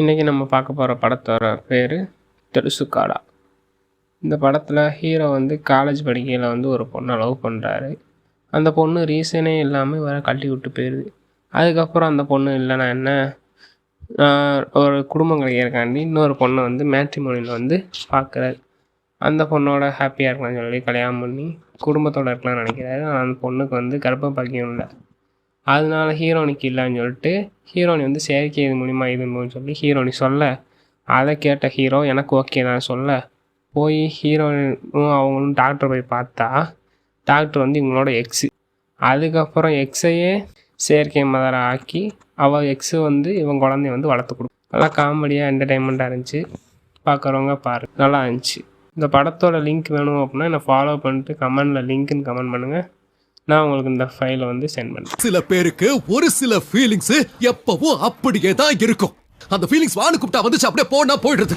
இன்றைக்கி நம்ம பார்க்க போகிற படத்தோட பேர் தெலுசுக்காடா. இந்த படத்தில் ஹீரோ வந்து காலேஜ் படிக்கையில் வந்து ஒரு பொண்ணை லவ் பண்ணுறாரு. அந்த பொண்ணு ரீசனே இல்லாமல் வேறு கழட்டி விட்டு போயிடுது. அதுக்கப்புறம் அந்த பொண்ணு இல்லைனா என்ன, ஒரு குடும்பம் கிடைக்கிறக்காண்டி இன்னொரு பொண்ணை வந்து மேட்ரிமோனியில் வந்து பார்க்குறாரு. அந்த பொண்ணோட ஹாப்பியாக இருக்கலாம்னு சொல்லி கல்யாணம் பண்ணி குடும்பத்தோடு இருக்கலாம்னு நினைக்கிறாரு. ஆனால் அந்த பொண்ணுக்கு வந்து கர்ப்பபாக்கியம் இல்லை. அதனால ஹீரோனிக்கு இல்லைன்னு சொல்லிட்டு ஹீரோனி வந்து செயற்கை இது மூலிமா இதுன்னு சொல்லி ஹீரோனி சொல்ல, அதை கேட்ட ஹீரோ எனக்கு ஓகே தான் சொல்ல போய் ஹீரோனும் அவங்களும் டாக்டரை போய் பார்த்தா டாக்டர் வந்து இவங்களோட எக்ஸு. அதுக்கப்புறம் எக்ஸையே செயற்கை மதரை ஆக்கி அவள் எக்ஸு வந்து இவன் குழந்தைய வந்து வளர்த்து கொடுக்கும். நல்லா காமெடியாக என்டர்டைன்மெண்ட்டாக இருந்துச்சு. பார்க்குறவங்க பாரு, நல்லா இருந்துச்சு. இந்த படத்தோட லிங்க் வேணும் அப்படின்னா என்னை ஃபாலோ பண்ணிட்டு கமெண்டில் லிங்க்குன்னு கமெண்ட் பண்ணுங்கள். நான் உங்களுக்கு இந்த ஃபைலை வந்து சென்ட் பண்ணுறேன். சில பேருக்கு ஒரு சில ஃபீலிங்ஸ் எப்பவும் அப்படியே தான் இருக்கும். அந்த ஃபீலிங்ஸ் வானு கூப்பிட்டா வந்துச்சு அப்படியே போனா போயிடுறதுக்கு